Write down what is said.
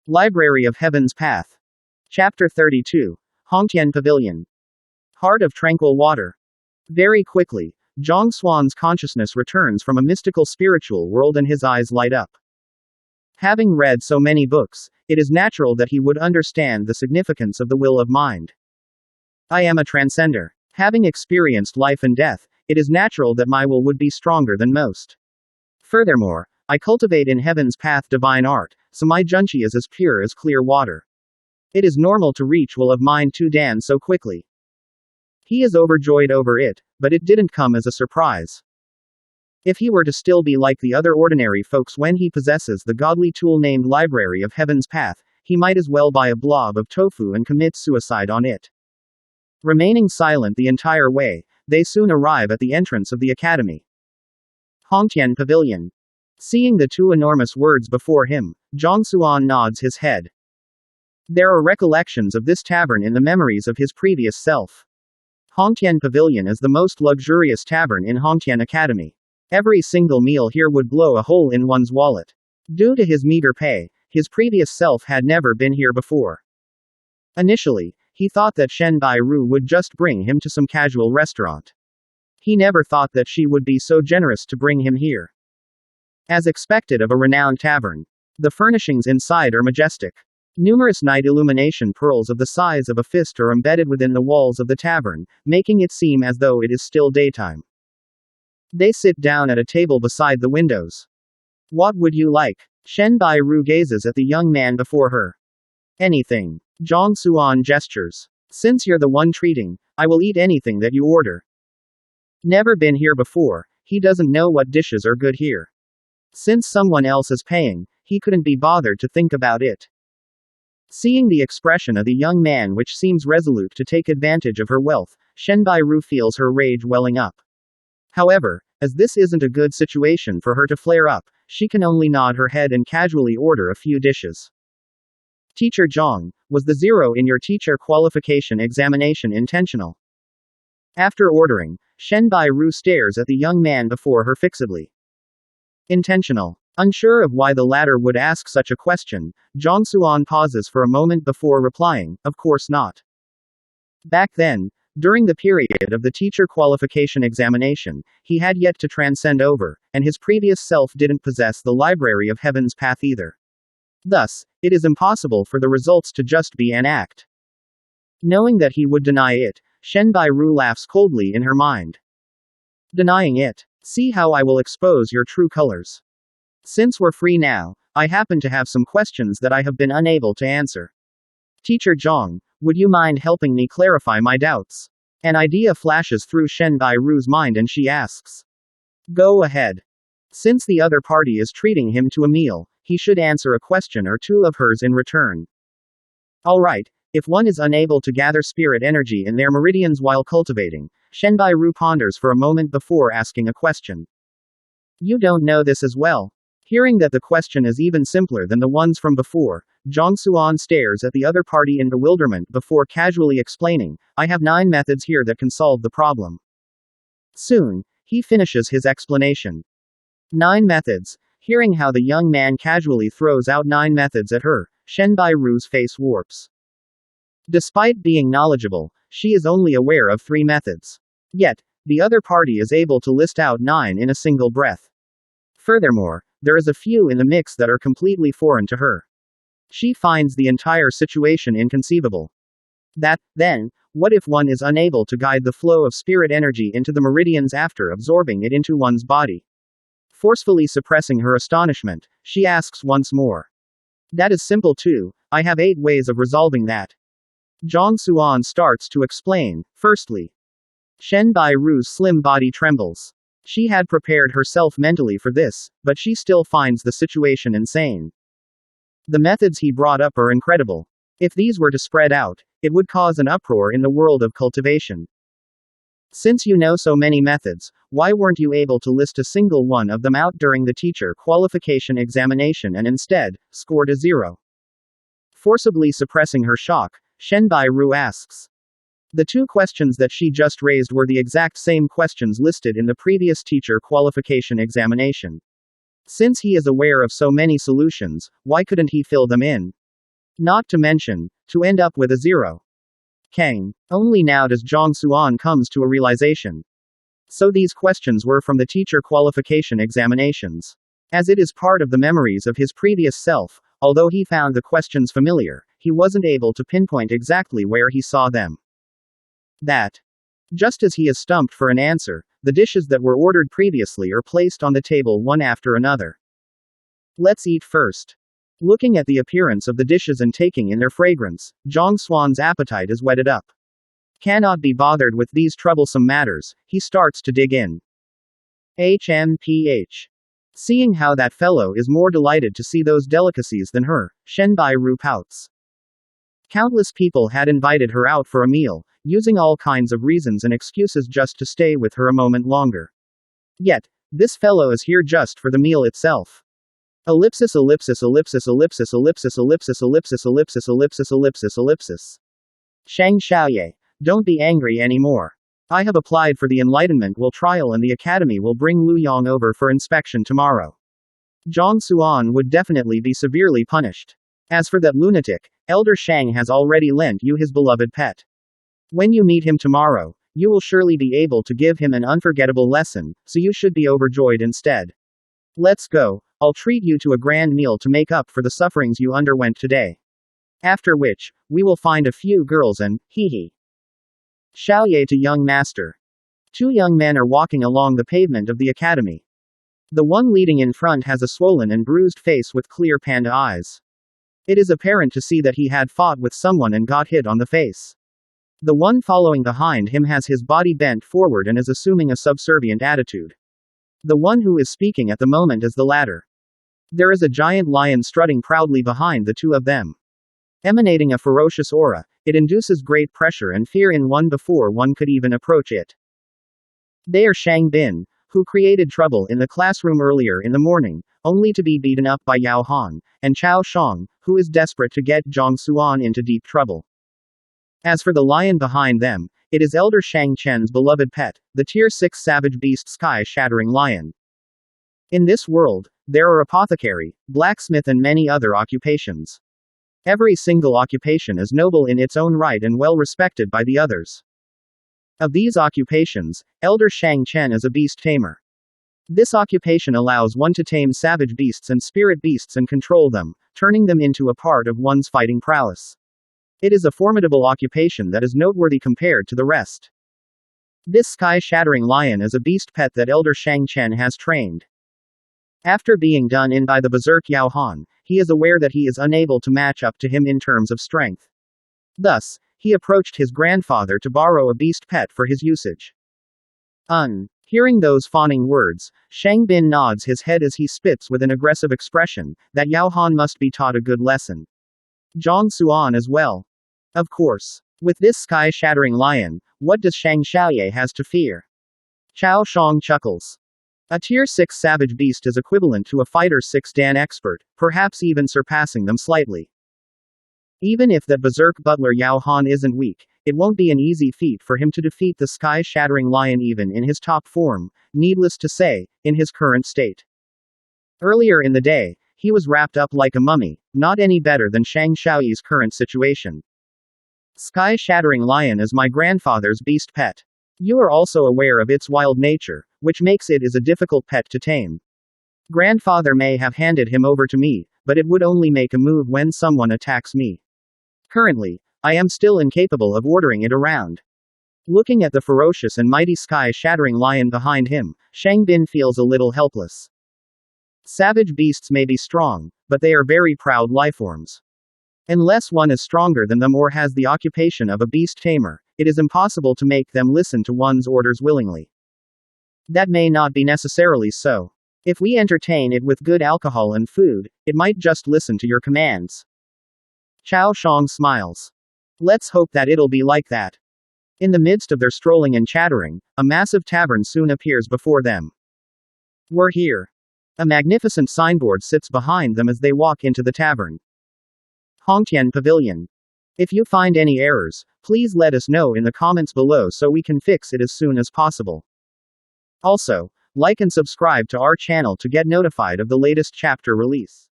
Library of Heaven's Path. Chapter 32. Haotian Pavilion. Heart of Tranquil Water. Very quickly, Zhang Xuan's consciousness returns from a mystical spiritual world and his eyes light up. Having read so many books, it is natural that he would understand the significance of the will of mind. I am a transcender. Having experienced life and death, it is natural that my will would be stronger than most. Furthermore, I cultivate in heaven's path divine art, so my junchi is as pure as clear water. It is normal to reach will of mind to Dan so quickly. He is overjoyed over it, but it didn't come as a surprise. If he were to still be like the other ordinary folks when he possesses the godly tool named Library of Heaven's Path, he might as well buy a blob of tofu and commit suicide on it. Remaining silent the entire way, they soon arrive at the entrance of the academy. Haotian Pavilion. Seeing the two enormous words before him, Zhang Xuan nods his head. There are recollections of this tavern in the memories of his previous self. Haotian Pavilion is the most luxurious tavern in Haotian Academy. Every single meal here would blow a hole in one's wallet. Due to his meager pay, his previous self had never been here before. Initially, he thought that Shen Bairu would just bring him to some casual restaurant. He never thought that she would be so generous to bring him here. As expected of a renowned tavern, the furnishings inside are majestic. Numerous night illumination pearls of the size of a fist are embedded within the walls of the tavern, making it seem as though it is still daytime. They sit down at a table beside the windows. What would you like? Shen Bairu gazes at the young man before her. Anything. Zhang Xuan gestures. Since you're the one treating, I will eat anything that you order. Never been here before, he doesn't know what dishes are good here. Since someone else is paying, he couldn't be bothered to think about it. Seeing the expression of the young man which seems resolute to take advantage of her wealth, Shen Bairu feels her rage welling up. However, as this isn't a good situation for her to flare up, she can only nod her head and casually order a few dishes. Teacher Zhang, was the 0 in your teacher qualification examination intentional? After ordering, Shen Bairu stares at the young man before her fixedly. Intentional. Unsure of why the latter would ask such a question, Zhang Xuan pauses for a moment before replying, of course not. Back then, during the period of the teacher qualification examination, he had yet to transcend over, and his previous self didn't possess the Library of Heaven's Path either. Thus, it is impossible for the results to just be an act. Knowing that he would deny it, Shen Bairu laughs coldly in her mind. Denying it. See how I will expose your true colors. Since we're free now, I happen to have some questions that I have been unable to answer. Teacher Zhang, would you mind helping me clarify my doubts? An idea flashes through Shen Bairu's mind and she asks. Go ahead. Since the other party is treating him to a meal, he should answer a question or two of hers in return. Alright, if one is unable to gather spirit energy in their meridians while cultivating, Shen Bairu ponders for a moment before asking a question. You don't know this as well? Hearing that the question is even simpler than the ones from before, Zhang Xuan stares at the other party in bewilderment before casually explaining, I have 9 methods here that can solve the problem. Soon, he finishes his explanation. 9 methods. Hearing how the young man casually throws out 9 methods at her, Shen Bairu's face warps. Despite being knowledgeable, she is only aware of 3 methods. Yet, the other party is able to list out 9 in a single breath. Furthermore, there is a few in the mix that are completely foreign to her. She finds the entire situation inconceivable. Then, what if one is unable to guide the flow of spirit energy into the meridians after absorbing it into one's body? Forcefully suppressing her astonishment, she asks once more. That is simple too, I have 8 ways of resolving that. Zhang Xuan starts to explain. Firstly, Shen Bairu's slim body trembles. She had prepared herself mentally for this, but she still finds the situation insane. The methods he brought up are incredible. If these were to spread out, it would cause an uproar in the world of cultivation. Since you know so many methods, why weren't you able to list a single one of them out during the teacher qualification examination and instead, scored a 0? Forcibly suppressing her shock, Shen Bairu asks. The 2 questions that she just raised were the exact same questions listed in the previous teacher qualification examination. Since he is aware of so many solutions, why couldn't he fill them in? Not to mention, to end up with a 0. Kang. Only now does Zhang Xuan comes to a realization. So these questions were from the teacher qualification examinations. As it is part of the memories of his previous self, although he found the questions familiar, he wasn't able to pinpoint exactly where he saw them. That. Just as he is stumped for an answer, the dishes that were ordered previously are placed on the table one after another. Let's eat first. Looking at the appearance of the dishes and taking in their fragrance, Zhang Xuan's appetite is whetted up. Cannot be bothered with these troublesome matters, he starts to dig in. HMPH. Seeing how that fellow is more delighted to see those delicacies than her, Shenbai Ru pouts. Countless people had invited her out for a meal, using all kinds of reasons and excuses just to stay with her a moment longer. Yet, this fellow is here just for the meal itself. Ellipsis ellipsis ellipsis ellipsis ellipsis ellipsis ellipsis ellipsis ellipsis ellipsis ellipsis. Shang Xiaoye. Don't be angry anymore. I have applied for the Enlightenment Will trial and the Academy will bring Lu Yong over for inspection tomorrow. Zhang Xuan would definitely be severely punished. As for that lunatic, Elder Shang has already lent you his beloved pet. When you meet him tomorrow, you will surely be able to give him an unforgettable lesson, so you should be overjoyed instead. Let's go, I'll treat you to a grand meal to make up for the sufferings you underwent today. After which, we will find a few girls and, hee. Xiaoye to young master. Two young men are walking along the pavement of the academy. The one leading in front has a swollen and bruised face with clear panda eyes. It is apparent to see that he had fought with someone and got hit on the face. The one following behind him has his body bent forward and is assuming a subservient attitude. The one who is speaking at the moment is the latter. There is a giant lion strutting proudly behind the two of them. Emanating a ferocious aura, it induces great pressure and fear in one before one could even approach it. They are Shang Bin, who created trouble in the classroom earlier in the morning, only to be beaten up by Yao Han, and Chao Shang, who is desperate to get Zhang Xuan into deep trouble. As for the lion behind them, it is Elder Shang Chen's beloved pet, the Tier 6 savage beast sky-shattering lion. In this world, there are apothecary, blacksmith and many other occupations. Every single occupation is noble in its own right and well respected by the others. Of these occupations, Elder Shang Chen is a beast tamer. This occupation allows one to tame savage beasts and spirit beasts and control them, turning them into a part of one's fighting prowess. It is a formidable occupation that is noteworthy compared to the rest. This sky-shattering lion is a beast pet that Elder Shang Chen has trained. After being done in by the berserk Yao Han, he is aware that he is unable to match up to him in terms of strength. Thus, he approached his grandfather to borrow a beast pet for his usage. Hearing those fawning words, Shang Bin nods his head as he spits with an aggressive expression, that Yao Han must be taught a good lesson. Zhang Xuan as well. Of course. With this sky-shattering lion, what does Shang Xiaoye has to fear? Chao Shang chuckles. A Tier 6 savage beast is equivalent to a Fighter 6 Dan expert, perhaps even surpassing them slightly. Even if that berserk butler Yao Han isn't weak, it won't be an easy feat for him to defeat the sky-shattering lion even in his top form, needless to say, in his current state. Earlier in the day, he was wrapped up like a mummy, not any better than Shang Xiaoye's current situation. Sky-shattering lion is my grandfather's beast pet. You are also aware of its wild nature, which makes it is a difficult pet to tame. Grandfather may have handed him over to me, but it would only make a move when someone attacks me. Currently, I am still incapable of ordering it around. Looking at the ferocious and mighty sky-shattering lion behind him, Shang Bin feels a little helpless. Savage beasts may be strong, but they are very proud lifeforms. Unless one is stronger than them or has the occupation of a beast tamer, it is impossible to make them listen to one's orders willingly. That may not be necessarily so. If we entertain it with good alcohol and food, it might just listen to your commands. Chao Shang smiles. Let's hope that it'll be like that. In the midst of their strolling and chattering, a massive tavern soon appears before them. We're here. A magnificent signboard sits behind them as they walk into the tavern. Haotian Pavilion. If you find any errors, please let us know in the comments below so we can fix it as soon as possible. Also, like and subscribe to our channel to get notified of the latest chapter release.